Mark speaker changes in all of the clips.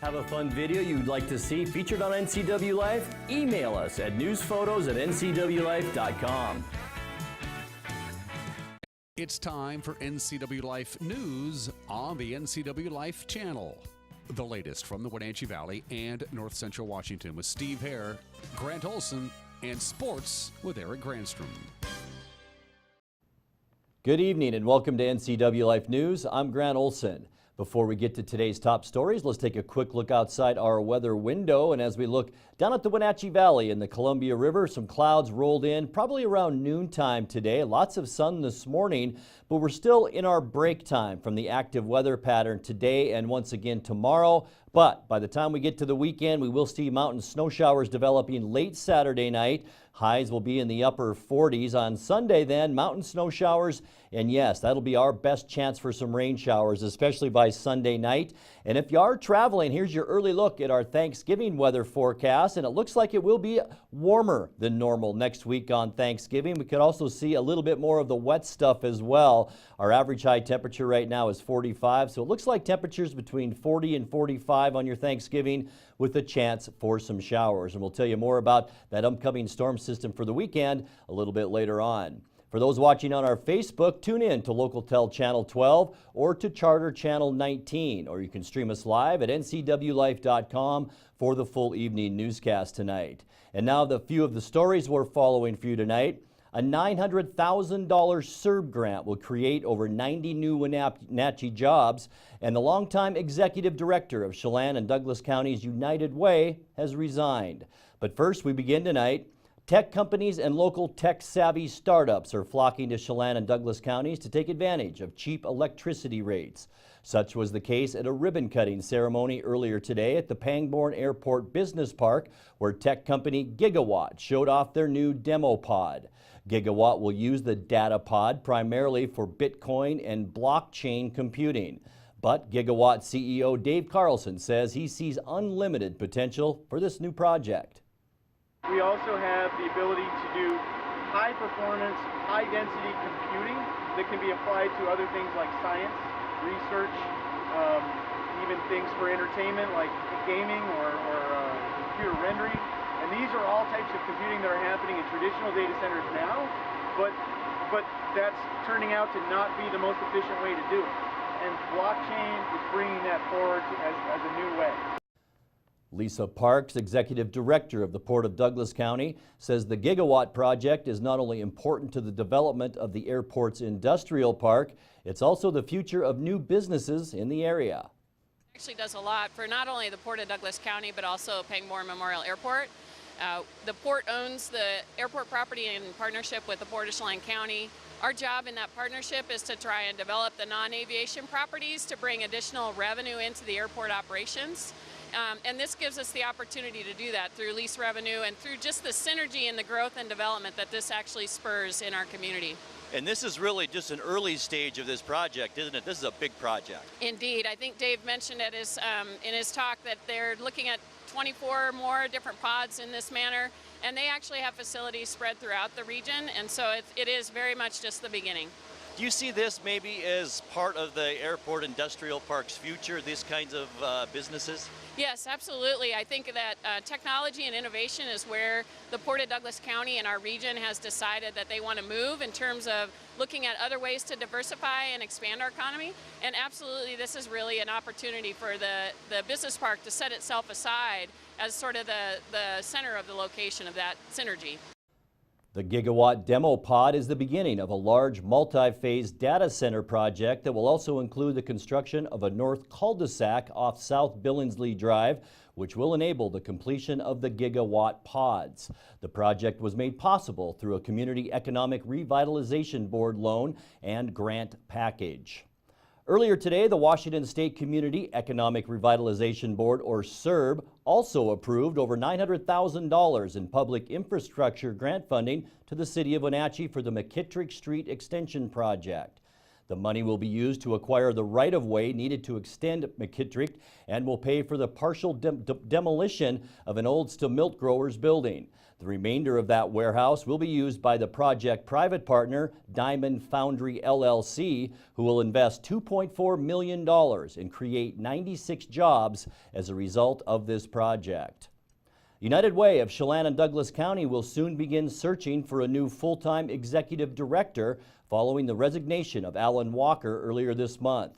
Speaker 1: Have a fun video you'd like to see featured on NCW Life? Email us at newsphotos@ncwlife.com.
Speaker 2: It's time for NCW Life News on the NCW Life channel. The latest from the Wenatchee Valley and North Central Washington with Steve Hare, Grant Olson, and sports with Eric Granstrom.
Speaker 1: Good evening and welcome to NCW Life News. I'm Grant Olson. Before we get to today's top stories, let's take a quick look outside our weather window. And as we look down at the Wenatchee Valley and the Columbia River, some clouds rolled in probably around noontime today. Lots of sun this morning, but we're still in our break time from the active weather pattern today and once again tomorrow. But by the time we get to the weekend, we will see mountain snow showers developing late Saturday night. Highs will be in the upper 40s. On Sunday then, mountain snow showers. And yes, that'll be our best chance for some rain showers, especially by Sunday night. And if you are traveling, here's your early look at our Thanksgiving weather forecast. And it looks like it will be warmer than normal next week on Thanksgiving. We could also see a little bit more of the wet stuff as well. Our average high temperature right now is 45. So it looks like temperatures between 40 and 45 on your Thanksgiving with a chance for some showers. And we'll tell you more about that upcoming storm system for the weekend a little bit later on. For those watching on our Facebook, tune in to LocalTel Channel 12 or to Charter Channel 19, or you can stream us live at ncwlife.com for the full evening newscast tonight. And now the few of the stories we're following for you tonight. A $900,000 CERB grant will create over 90 new Wenatchee jobs, and the longtime executive director of Chelan and Douglas County's United Way has resigned. But first, we begin tonight. Tech companies and local tech-savvy startups are flocking to Chelan and Douglas counties to take advantage of cheap electricity rates. Such was the case at a ribbon-cutting ceremony earlier today at the Pangbourne Airport Business Park, where tech company Gigawatt showed off their new demo pod. Gigawatt will use the data pod primarily for Bitcoin and blockchain computing. But Gigawatt CEO Dave Carlson says he sees unlimited potential for this new project.
Speaker 3: We also have the ability to do high performance, high density computing that can be applied to other things like science, research, even things for entertainment like gaming or computer rendering. And these are all types of computing that are happening in traditional data centers now, but that's turning out to not be the most efficient way to do it. And blockchain is bringing that forward as a new way.
Speaker 1: Lisa Parks, executive director of the Port of Douglas County, says the Gigawatt project is not only important to the development of the airport's industrial park, it's also the future of new businesses in the area.
Speaker 4: Actually does a lot for not only the Port of Douglas County, but also Pangbourne Memorial Airport. The port owns the airport property in partnership with the Port of Chelan County. Our job in that partnership is to try and develop the non-aviation properties to bring additional revenue into the airport operations. And this gives us the opportunity to do that through lease revenue and through just the synergy and the growth and development that this actually spurs in our community.
Speaker 5: And this is really just an early stage of this project, isn't it? This is a big project.
Speaker 4: Indeed. I think Dave mentioned in his talk that they're looking at 24 more different pods in this manner, and they actually have facilities spread throughout the region, and so it is very much just the beginning.
Speaker 5: Do you see this maybe as part of the airport industrial park's future, these kinds of businesses?
Speaker 4: Yes, absolutely. I think that technology and innovation is where the Port of Douglas County and our region has decided that they want to move in terms of looking at other ways to diversify and expand our economy. And absolutely, this is really an opportunity for the business park to set itself aside as sort of the center of the location of that synergy.
Speaker 1: The Gigawatt demo pod is the beginning of a large multi-phase data center project that will also include the construction of a north cul-de-sac off South Billingsley Drive, which will enable the completion of the Gigawatt pods. The project was made possible through a Community Economic Revitalization Board loan and grant package. Earlier today, the Washington State Community Economic Revitalization Board, or CERB, also approved over $900,000 in public infrastructure grant funding to the city of Wenatchee for the McKittrick Street Extension project. The money will be used to acquire the right-of-way needed to extend McKittrick and will pay for the partial demolition of an old Stamilt Growers building. The remainder of that warehouse will be used by the project private partner, Diamond Foundry LLC, who will invest $2.4 million and create 96 jobs as a result of this project. United Way of Chelan and Douglas County will soon begin searching for a new full-time executive director following the resignation of Alan Walker earlier this month.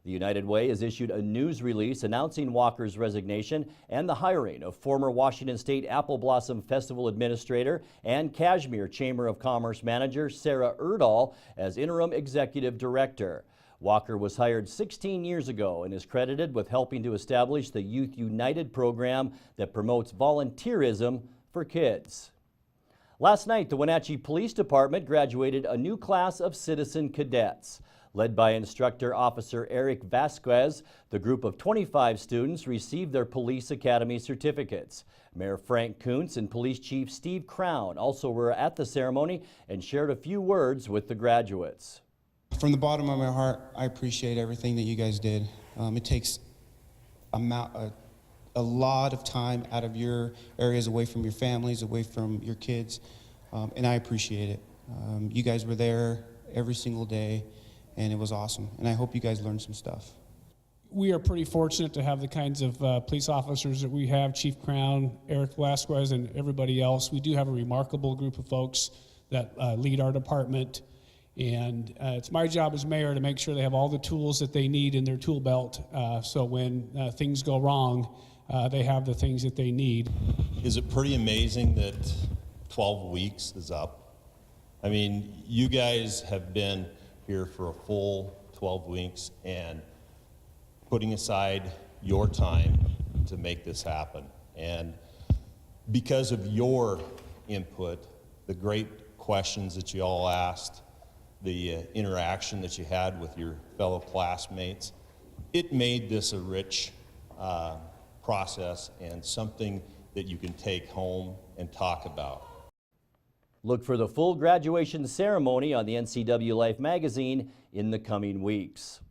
Speaker 1: The United Way has issued a news release announcing Walker's resignation and the hiring of former Washington State Apple Blossom Festival Administrator and Kashmir Chamber of Commerce Manager Sarah Erdahl as interim executive director. Walker was hired 16 years ago and is credited with helping to establish the Youth United program that promotes volunteerism for kids. Last night, the Wenatchee Police Department graduated a new class of citizen cadets. Led by Instructor Officer Eric Vasquez, the group of 25 students received their Police Academy certificates. Mayor Frank Kuntz and Police Chief Steve Crown also were at the ceremony and shared a few words with the graduates.
Speaker 6: From the bottom of my heart, I appreciate everything that you guys did. It takes a lot of time out of your areas, away from your families, away from your kids, and I appreciate it. You guys were there every single day, and it was awesome, and I hope you guys learned some stuff.
Speaker 7: We are pretty fortunate to have the kinds of police officers that we have, Chief Crown, Eric Vasquez, and everybody else. We do have a remarkable group of folks that lead our department. And it's my job as mayor to make sure they have all the tools that they need in their tool belt, so when things go wrong, they have the things that they need.
Speaker 8: Is it pretty amazing that 12 weeks is up? I mean, you guys have been here for a full 12 weeks and putting aside your time to make this happen. And because of your input, the great questions that you all asked, the interaction that you had with your fellow classmates, it made this a rich process and something that you can take home and talk about.
Speaker 1: Look for the full graduation ceremony on the NCW Life magazine in the coming weeks.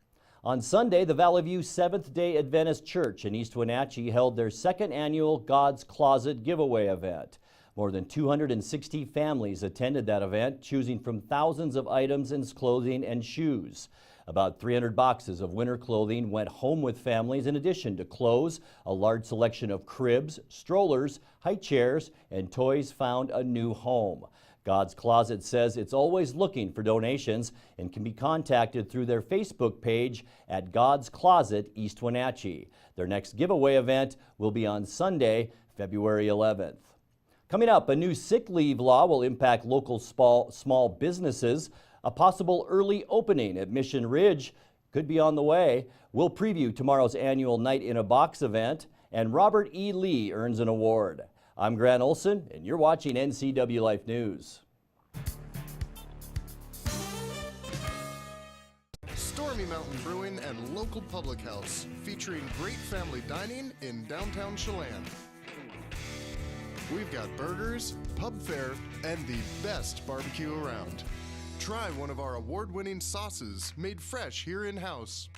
Speaker 1: On Sunday, the Valley View Seventh-day Adventist Church in East Wenatchee held their second annual God's Closet giveaway event. More than 260 families attended that event, choosing from thousands of items in clothing and shoes. About 300 boxes of winter clothing went home with families in addition to clothes. A large selection of cribs, strollers, high chairs, and toys found a new home. God's Closet says it's always looking for donations and can be contacted through their Facebook page at God's Closet East Wenatchee. Their next giveaway event will be on Sunday, February 11th. Coming up, a new sick leave law will impact local small businesses. A possible early opening at Mission Ridge could be on the way. We'll preview tomorrow's annual Night in a Box event, and Robert E. Lee earns an award. I'm Grant Olson, and you're watching NCW Life News.
Speaker 9: Stormy Mountain Brewing and local public house, featuring great family dining in downtown Chelan. We've got burgers, pub fare, and the best barbecue around. Try one of our award-winning sauces made fresh here in-house.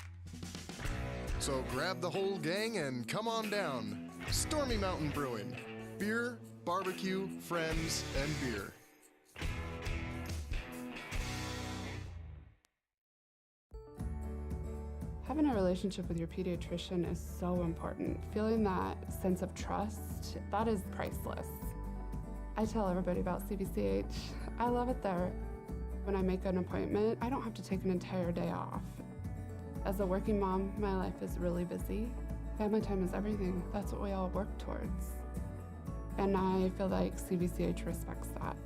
Speaker 9: So grab the whole gang and come on down. Stormy Mountain Brewing. Beer, barbecue, friends, and beer.
Speaker 10: Having a relationship with your pediatrician is so important. Feeling that sense of trust, that is priceless. I tell everybody about CBCH. I love it there. When I make an appointment, I don't have to take an entire day off. As a working mom, my life is really busy. Family time is everything. That's what we all work towards. And I feel like CBCH respects that.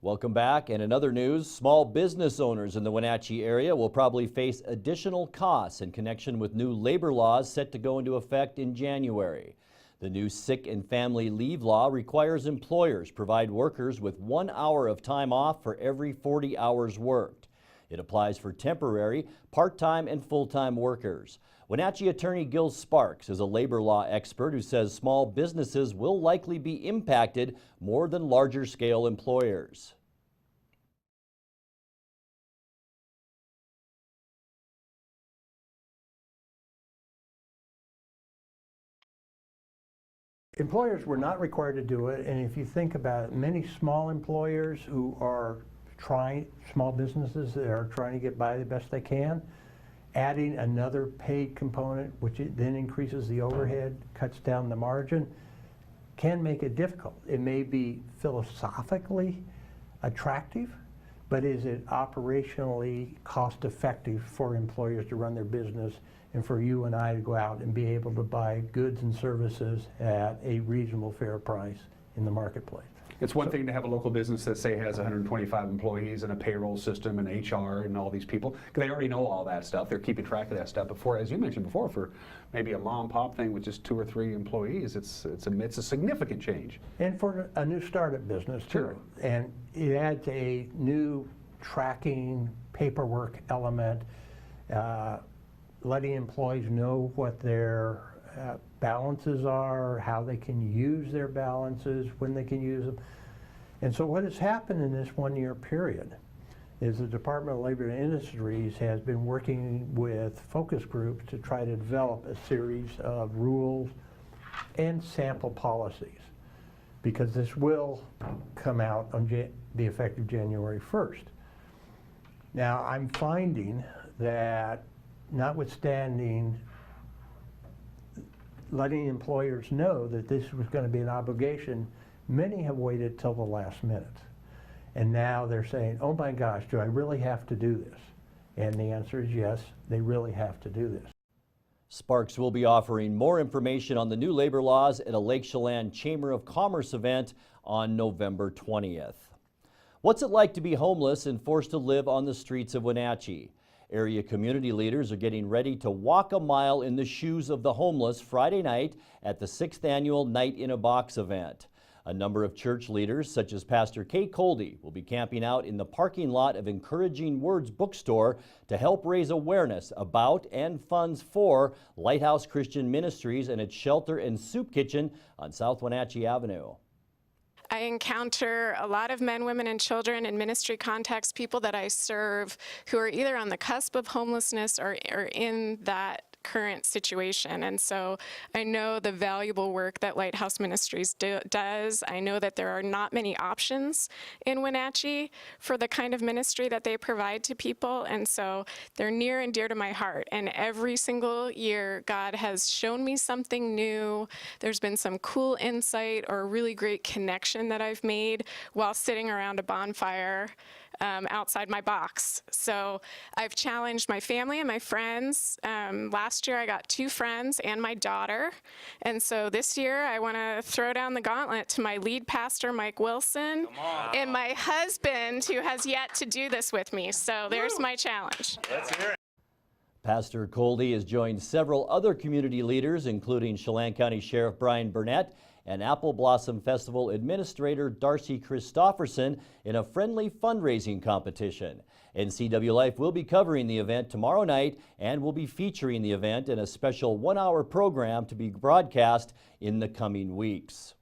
Speaker 1: Welcome back. And in other news, small business owners in the Wenatchee area will probably face additional costs in connection with new labor laws set to go into effect in January. The new sick and family leave law requires employers provide workers with 1 hour of time off for every 40 hours worked. It applies for temporary, part-time, and full-time workers. Wenatchee attorney Gil Sparks is a labor law expert who says small businesses will likely be impacted more than larger-scale employers.
Speaker 11: Employers were not required to do it, and if you think about it, many small employers who are small businesses that are trying to get by the best they can, adding another paid component, which then increases the overhead, cuts down the margin, can make it difficult. It may be philosophically attractive, but is it operationally cost effective for employers to run their business and for you and I to go out and be able to buy goods and services at a reasonable, fair price in the marketplace?
Speaker 12: It's one thing to have a local business that, say, has 125 employees and a payroll system and HR and all these people, because they already know all that stuff. They're keeping track of that stuff. Before, as you mentioned before, for maybe a mom and pop thing with just 2 or 3 employees, it's a significant change.
Speaker 11: And for a new startup business too.
Speaker 12: Sure.
Speaker 11: And it adds a new tracking paperwork element, letting employees know what their balances are, how they can use their balances, when they can use them. And so what has happened in this 1-year period is the Department of Labor and Industries has been working with focus groups to try to develop a series of rules and sample policies, because this will come out on the effective January 1st. Now, I'm finding that notwithstanding letting employers know that this was going to be an obligation, many have waited till the last minute. And now they're saying, oh my gosh, do I really have to do this? And the answer is yes, they really have to do this.
Speaker 1: Sparks will be offering more information on the new labor laws at a Lake Chelan Chamber of Commerce event on November 20th. What's it like to be homeless and forced to live on the streets of Wenatchee? Area community leaders are getting ready to walk a mile in the shoes of the homeless Friday night at the 6th annual Night in a Box event. A number of church leaders, such as Pastor Kay Coldy, will be camping out in the parking lot of Encouraging Words bookstore to help raise awareness about and funds for Lighthouse Christian Ministries and its shelter and soup kitchen on South Wenatchee Avenue.
Speaker 13: I encounter a lot of men, women, and children in ministry contexts, people that I serve who are either on the cusp of homelessness or in that current situation. And so I know the valuable work that Lighthouse Ministries does. I know that there are not many options in Wenatchee for the kind of ministry that they provide to people. And so they're near and dear to my heart. And every single year, God has shown me something new. There's been some cool insight or a really great connection that I've made while sitting around a bonfire outside my box. So I've challenged my family and my friends. Last year I got 2 friends and my daughter. And so this year I want to throw down the gauntlet to my lead pastor, Mike Wilson, and my husband, who has yet to do this with me. So there's my challenge.
Speaker 9: Let's hear it.
Speaker 1: Pastor Coldy has joined several other community leaders, including Chelan County Sheriff Brian Burnett and Apple Blossom Festival Administrator Darcy Christofferson in a friendly fundraising competition. NCW Life will be covering the event tomorrow night and will be featuring the event in a special 1-hour program to be broadcast in the coming weeks.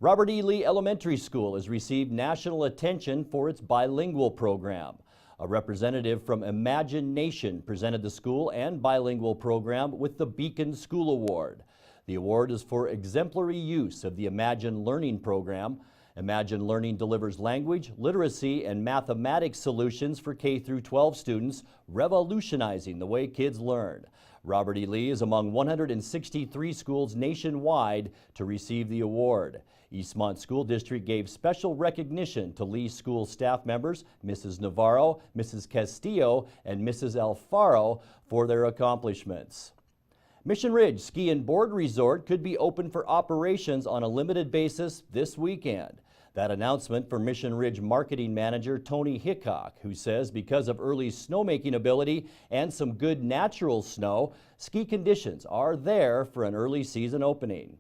Speaker 1: Robert E. Lee Elementary School has received national attention for its bilingual program. A representative from Imagine Nation presented the school and bilingual program with the Beacon School Award. The award is for exemplary use of the Imagine Learning program. Imagine Learning delivers language, literacy, and mathematics solutions for K-12 students, revolutionizing the way kids learn. Robert E. Lee is among 163 schools nationwide to receive the award. Eastmont School District gave special recognition to Lee School staff members, Mrs. Navarro, Mrs. Castillo, and Mrs. Alfaro for their accomplishments. Mission Ridge Ski and Board Resort could be open for operations on a limited basis this weekend. That announcement from Mission Ridge Marketing Manager Tony Hickok, who says because of early snowmaking ability and some good natural snow, ski conditions are there for an early season opening.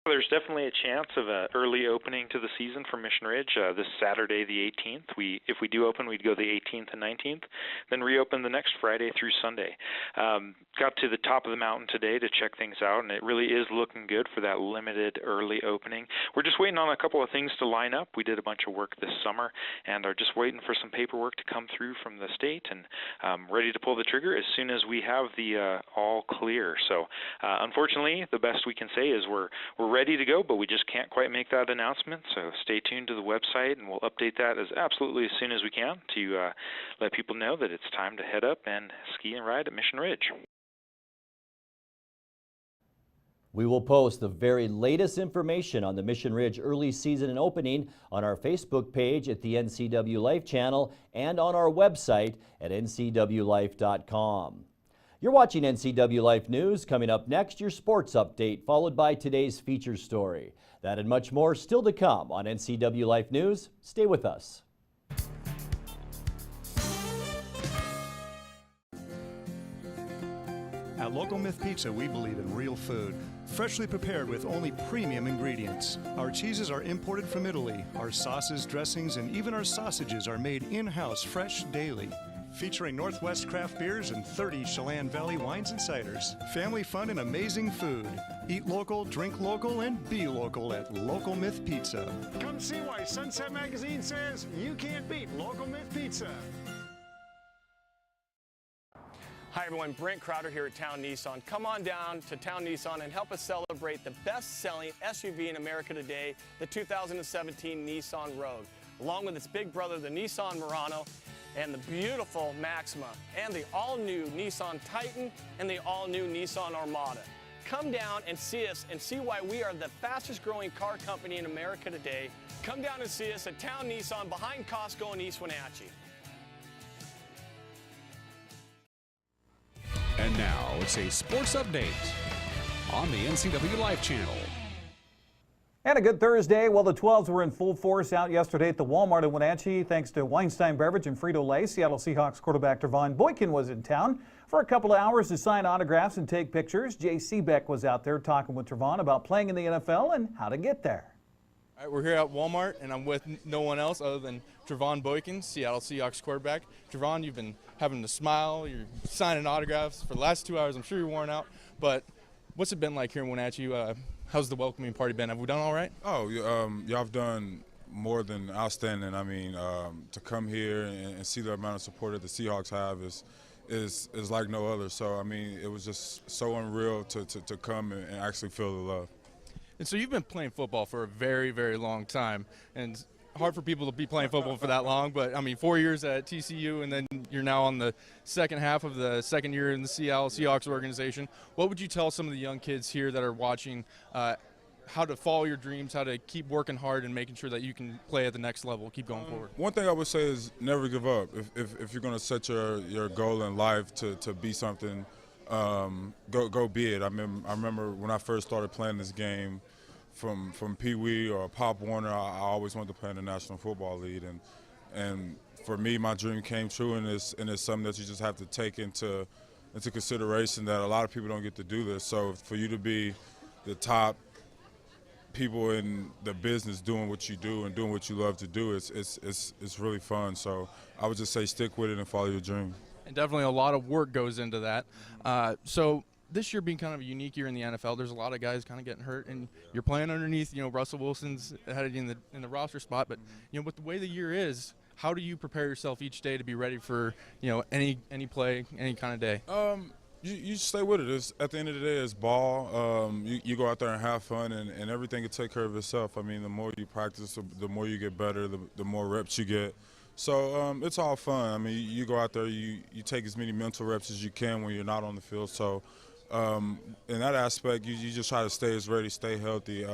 Speaker 14: There's definitely a chance of an early opening to the season for Mission Ridge this Saturday, the 18th. If we do open, we'd go the 18th and 19th, then reopen the next Friday through Sunday. Got to the top of the mountain today to check things out, and it really is looking good for that limited early opening. We're just waiting on a couple of things to line up. We did a bunch of work this summer and are just waiting for some paperwork to come through from the state, and ready to pull the trigger as soon as we have the all clear. So unfortunately, the best we can say is we're ready to go, but we just can't quite make that announcement. So stay tuned to the website, and we'll update that as soon as we can to let people know that it's time to head up and ski and ride at Mission Ridge.
Speaker 1: We will post the very latest information on the Mission Ridge early season and opening on our Facebook page at the NCW Life channel and on our website at ncwlife.com. You're watching NCW Life News. Coming up next, your sports update, followed by today's feature story. That and much more still to come on NCW Life News. Stay with us.
Speaker 15: At Local Myth Pizza, we believe in real food, freshly prepared with only premium ingredients. Our cheeses are imported from Italy. Our sauces, dressings, and even our sausages are made in-house fresh daily. Featuring Northwest craft beers and 30 Chelan Valley wines and ciders. Family fun and amazing food. Eat local, drink local, and be local at Local Myth Pizza.
Speaker 16: Come see why Sunset Magazine says you can't beat Local Myth Pizza.
Speaker 17: Hi everyone, Brent Crowder here at Town Nissan. Come on down to Town Nissan and help us celebrate the best-selling SUV in America today, the 2017 Nissan Rogue, along with its big brother, the Nissan Murano, and the beautiful Maxima, and the all-new Nissan Titan, and the all-new Nissan Armada. Come down and see us and see why we are the fastest-growing car company in America today. Come down and see us at Town Nissan behind Costco in East Wenatchee.
Speaker 2: And now it's a sports update on the NCW Life channel.
Speaker 18: And a good Thursday. Well, the 12s were in full force out yesterday at the Walmart in Wenatchee thanks to Weinstein Beverage and Frito-Lay. Seattle Seahawks quarterback Trevon Boykin was in town for a couple of hours to sign autographs and take pictures. Jay Seebeck was out there talking with Trevon about playing in the NFL and how to get there.
Speaker 19: All right, we're here at Walmart, and I'm with no one else other than Trevon Boykin, Seattle Seahawks quarterback. Trevon, you've been having to smile. You're signing autographs for the last 2 hours. I'm sure you're worn out, but what's it been like here in Wenatchee? How's the welcoming party been? Have we done all right?
Speaker 20: Oh, y'all have done more than outstanding. I mean, to come here and see the amount of support that the Seahawks have is like no other. So, I mean, it was just so unreal to come and actually feel the love.
Speaker 19: And so you've been playing football for a very, very long time, and hard for people to be playing football for that long, but I mean 4 years at TCU, and then you're now on the second half of the second year in the Seattle Seahawks organization. What would you tell some of the young kids here that are watching how to follow your dreams, how to keep working hard and making sure that you can play at the next level, keep going forward?
Speaker 20: One thing I would say is never give up. If you're going to set your goal in life to be something, go be it. I remember when I first started playing this game, from Pee Wee or Pop Warner, I always wanted to play in the National Football League, and for me, my dream came true, and it's something that you just have to take into consideration that a lot of people don't get to do this. So for you to be the top people in the business doing what you do and doing what you love to do, it's really fun. So I would just say stick with it and follow your dream.
Speaker 19: And definitely a lot of work goes into that. So this year being kind of a unique year in the NFL, there's a lot of guys kind of getting hurt, and you're playing underneath, Russell Wilson's headed in the roster spot. But, with the way the year is, how do you prepare yourself each day to be ready for, any play, any kind of day?
Speaker 20: You stay with it. At the end of the day, it's ball. You go out there and have fun, and everything will take care of itself. I mean, the more you practice, the more you get better, the more reps you get. So it's all fun. I mean, you go out there, you take as many mental reps as you can when you're not on the field. So in that aspect, you just try to stay as ready, stay healthy,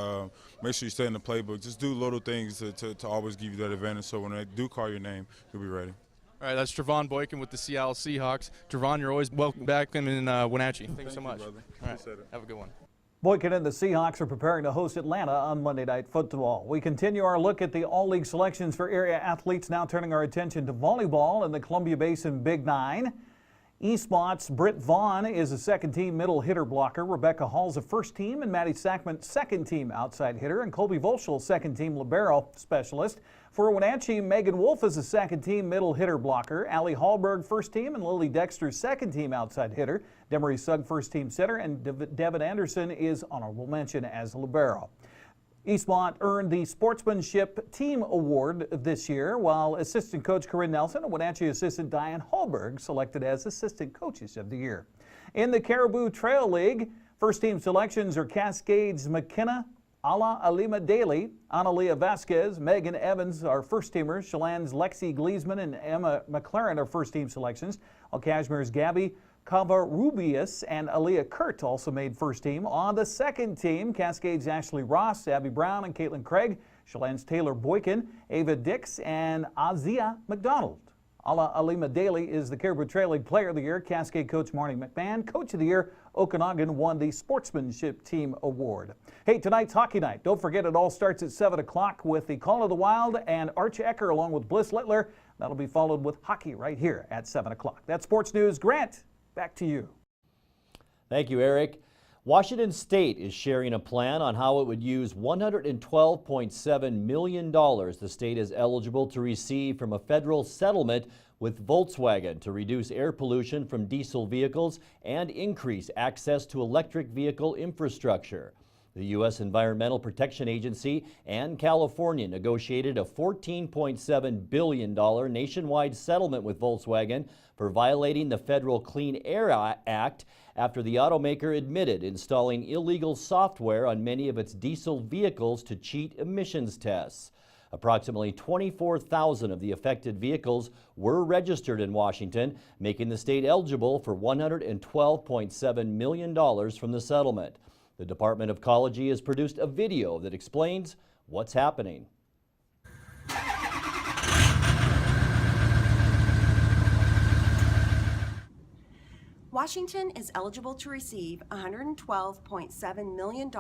Speaker 20: make sure you stay in the playbook. Just do little things to always give you that advantage, so when they do call your name, you'll be ready.
Speaker 19: All right, that's Trevon Boykin with the Seattle Seahawks. Trevon, you're always welcome back in Wenatchee. Thanks so much.
Speaker 20: Brother.
Speaker 19: All right, have a good one.
Speaker 18: Boykin and the Seahawks are preparing to host Atlanta on Monday Night Football. We continue our look at the all-league selections for area athletes, now turning our attention to volleyball in the Columbia Basin Big Nine. Eastmont's Britt Vaughn is a second-team middle hitter blocker. Rebecca Hall's a first-team, and Maddie Sackman second-team outside hitter, and Colby Volschel second-team libero specialist. For Wenatchee, Megan Wolf is a second-team middle hitter blocker. Allie Hallberg first-team, and Lily Dexter second-team outside hitter. Demery Sugg first-team center, and Devin Anderson is honorable mention as libero. Eastmont earned the Sportsmanship Team Award this year, while assistant coach Corinne Nelson and Wenatchee assistant Diane Hallberg selected as assistant coaches of the year. In the Caribou Trail League, first team selections are Cascades McKenna, Ala Alima Daly, Analia Vasquez, Megan Evans are first teamers, Chelan's Lexi Gleesman and Emma McLaren are first team selections, while Cashmere's Gabby Covarrubias and Aaliyah Kurt also made first team. On the second team, Cascades' Ashley Ross, Abby Brown, and Caitlin Craig. Chelan's Taylor Boykin, Ava Dix, and Azia McDonald. Ala Alima Daly is the Caribou Trail League Player of the Year. Cascade coach Marnie McMahon. Coach of the Year, Okanagan won the Sportsmanship Team Award. Hey, tonight's hockey night. Don't forget it all starts at 7 o'clock with the Call of the Wild and Arch Ecker along with Bliss Littler. That'll be followed with hockey right here at 7 o'clock. That's Sports News. Grant, back to you.
Speaker 1: Thank you, Eric. Washington State is sharing a plan on how it would use $112.7 million the state is eligible to receive from a federal settlement with Volkswagen to reduce air pollution from diesel vehicles and increase access to electric vehicle infrastructure. The U.S. Environmental Protection Agency and California negotiated a $14.7 billion nationwide settlement with Volkswagen for violating the Federal Clean Air Act after the automaker admitted installing illegal software on many of its diesel vehicles to cheat emissions tests. Approximately 24,000 of the affected vehicles were registered in Washington, making the state eligible for $112.7 million from the settlement. The Department of Ecology has produced a video that explains what's happening.
Speaker 21: Washington is eligible to receive $112.7 million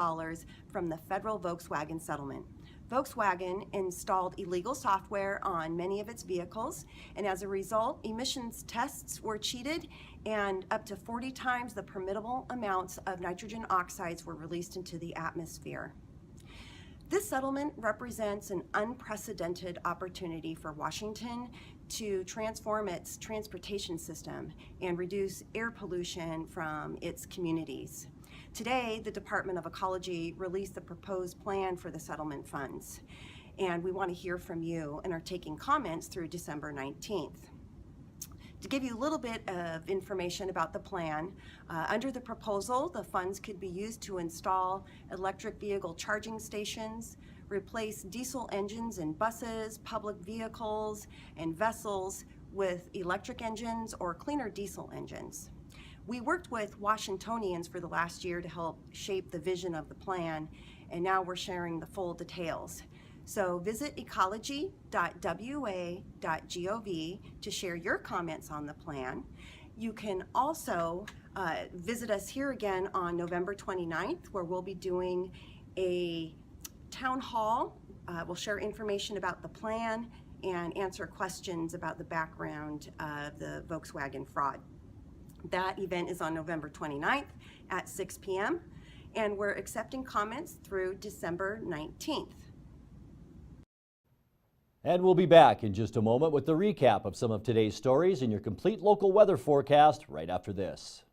Speaker 21: from the federal Volkswagen settlement. Volkswagen installed illegal software on many of its vehicles, and as a result, emissions tests were cheated and up to 40 times the permissible amounts of nitrogen oxides were released into the atmosphere. This settlement represents an unprecedented opportunity for Washington to transform its transportation system and reduce air pollution from its communities. Today, the Department of Ecology released the proposed plan for the settlement funds, and we want to hear from you and are taking comments through December 19th. To give you a little bit of information about the plan, under the proposal, the funds could be used to install electric vehicle charging stations, replace diesel engines in buses, public vehicles, and vessels with electric engines or cleaner diesel engines. We worked with Washingtonians for the last year to help shape the vision of the plan, and now we're sharing the full details. So visit ecology.wa.gov to share your comments on the plan. You can also visit us here again on November 29th, where we'll be doing a town hall. We'll share information about the plan and answer questions about the background of the Volkswagen fraud. That event is on November 29th at 6 p.m. and we're accepting comments through December 19th.
Speaker 1: And we'll be back in just a moment with the recap of some of today's stories and your complete local weather forecast right after this.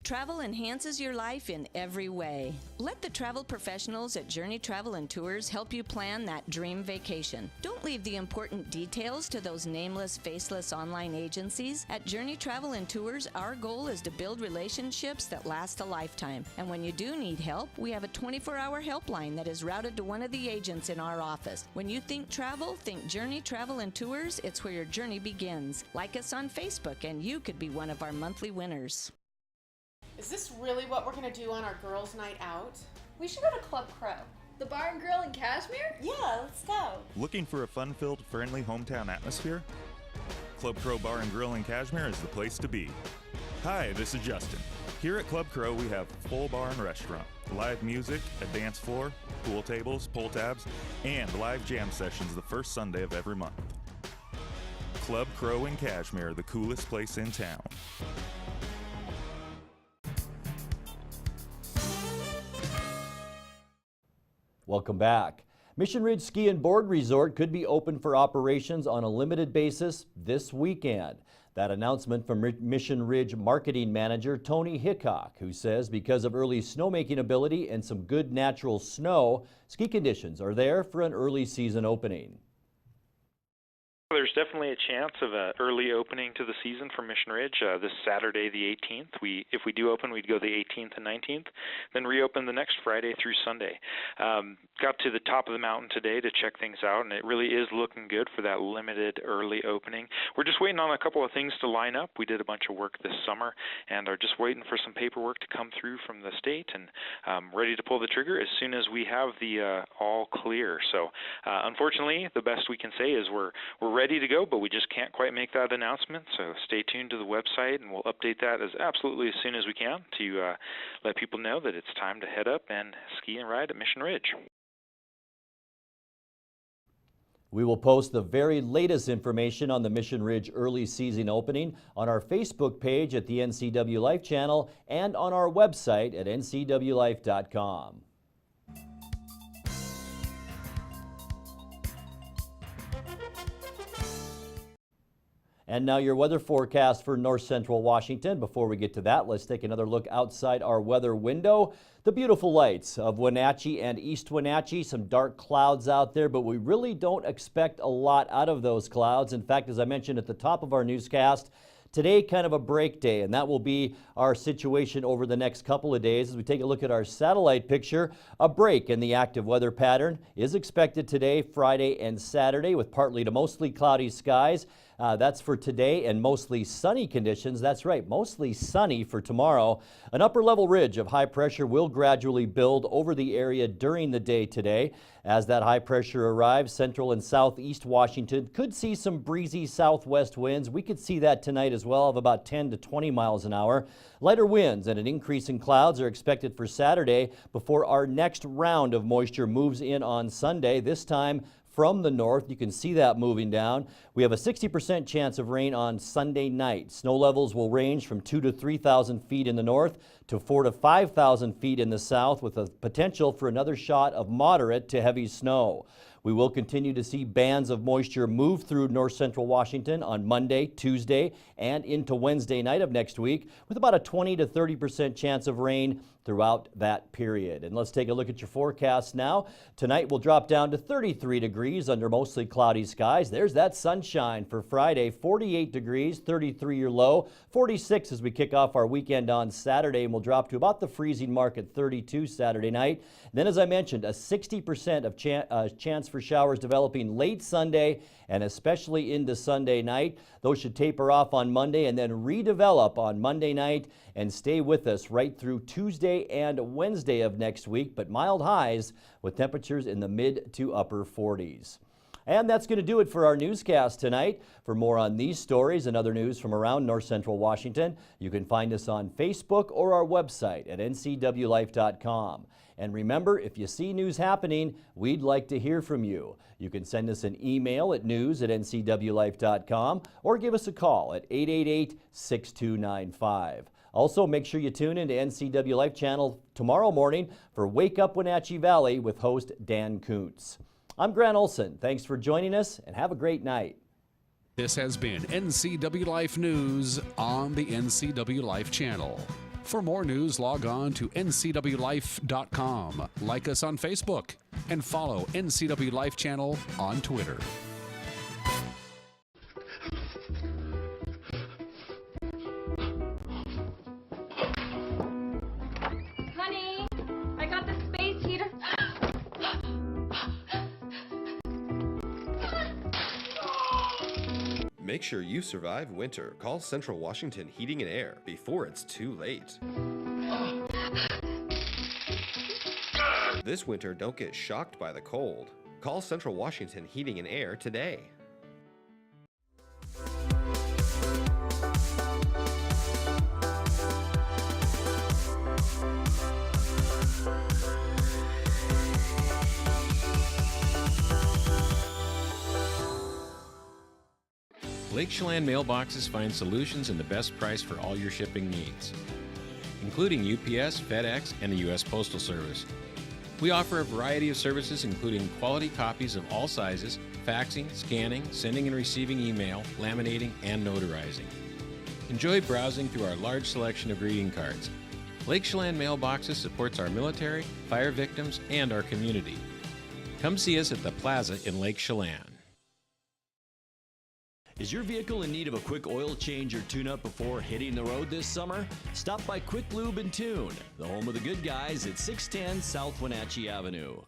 Speaker 22: Travel enhances your life in every way. Let the travel professionals at Journey Travel and Tours help you plan that dream vacation. Don't leave the important details to those nameless, faceless online agencies. At Journey Travel and Tours, our goal is to build relationships that last a lifetime. And when you do need help, we have a 24-hour helpline that is routed to one of the agents in our office. When you think travel, think Journey Travel and Tours. It's where your journey begins. Like us on Facebook, and you could be one of our monthly winners.
Speaker 23: Is this really what we're going to do on our girls' night out? We should go to Club Crow. The bar and grill in Kashmir? Yeah, let's go.
Speaker 24: Looking for a fun-filled, friendly hometown atmosphere? Club Crow Bar and Grill in Kashmir is the place to be. Hi, this is Justin. Here at Club Crow, we have a full bar and restaurant, live music, a dance floor, pool tables, pull tabs, and live jam sessions the first Sunday of every month. Club Crow in Cashmere, the coolest place in town.
Speaker 1: Welcome back. Mission Ridge Ski and Board Resort could be open for operations on a limited basis this weekend. That announcement from Mission Ridge Marketing Manager Tony Hickok, who says because of early snowmaking ability and some good natural snow, ski conditions are there for an early season opening.
Speaker 14: There's definitely a chance of an early opening to the season for Mission Ridge this Saturday, the 18th. If we do open, we'd go the 18th and 19th, then reopen the next Friday through Sunday. Got to the top of the mountain today to check things out, and it really is looking good for that limited early opening. We're just waiting on a couple of things to line up. We did a bunch of work this summer and are just waiting for some paperwork to come through from the state, and ready to pull the trigger as soon as we have the all clear. So unfortunately, the best we can say is we're ready to go, but we just can't quite make that announcement. So stay tuned to the website, and we'll update that as soon as we can to let people know that it's time to head up and ski and ride at Mission Ridge.
Speaker 1: We will post the very latest information on the Mission Ridge early season opening on our Facebook page at the NCW Life channel and on our website at ncwlife.com. And now your weather forecast for north central Washington. Before we get to that, let's take another look outside our weather window. The beautiful lights of Wenatchee and East Wenatchee, some dark clouds out there, but we really don't expect a lot out of those clouds. In fact, as I mentioned at the top of our newscast, today kind of a break day, and that will be our situation over the next couple of days. As we take a look at our satellite picture, a break in the active weather pattern is expected today, Friday and Saturday, with partly to mostly cloudy skies. That's for today, and mostly sunny conditions. That's right, mostly sunny for tomorrow. An upper level ridge of high pressure will gradually build over the area during the day today. As that high pressure arrives, central and southeast Washington could see some breezy southwest winds. We could see that tonight as well, of about 10 to 20 miles an hour. Lighter winds and an increase in clouds are expected for Saturday before our next round of moisture moves in on Sunday, this time from the north. You can see that moving down. We have a 60% chance of rain on Sunday night. Snow levels will range from 2,000 to 3,000 feet in the north to 4,000 to 5,000 feet in the south, with a potential for another shot of moderate to heavy snow. We will continue to see bands of moisture move through north central Washington on Monday, Tuesday, and into Wednesday night of next week, with about a 20 to 30% chance of rain throughout that period. And let's take a look at your forecast now. Tonight will drop down to 33 degrees under mostly cloudy skies. There's that sunshine for Friday, 48 degrees, 33 your low, 46 as we kick off our weekend on Saturday, and we'll drop to about the freezing mark at 32 Saturday night. Then, as I mentioned, a 60% of chance for showers developing late Sunday and especially into Sunday night. Those should taper off on Monday and then redevelop on Monday night and stay with us right through Tuesday and Wednesday of next week, but mild highs with temperatures in the mid to upper 40s. And that's going to do it for our newscast tonight. For more on these stories and other news from around north central Washington, you can find us on Facebook or our website at ncwlife.com. And remember, if you see news happening, we'd like to hear from you. You can send us an email at news@ncwlife.com or give us a call at 888-6295. Also, make sure you tune in to NCW Life channel tomorrow morning for Wake Up Wenatchee Valley with host Dan Kuntz. I'm Grant Olson. Thanks for joining us and have a great night.
Speaker 2: This has been NCW Life News on the NCW Life channel. For more news, log on to ncwlife.com, like us on Facebook, and follow NCW Life channel on Twitter.
Speaker 3: Honey, I got the space heater.
Speaker 4: Make sure you survive winter. Call Central Washington Heating and Air before it's too late. This winter, don't get shocked by the cold. Call Central Washington Heating and Air today.
Speaker 5: Lake Chelan mailboxes find solutions and the best price for all your shipping needs, including UPS, FedEx, and the U.S. Postal Service. We offer a variety of services including quality copies of all sizes, faxing, scanning, sending and receiving email, laminating, and notarizing. Enjoy browsing through our large selection of greeting cards. Lake Chelan Mailboxes supports our military, fire victims, and our community. Come see us at the Plaza in Lake Chelan.
Speaker 1: Is your vehicle in need of a quick oil change or tune-up before hitting the road this summer? Stop by Quick Lube and Tune, the home of the good guys at 610 South Wenatchee Avenue.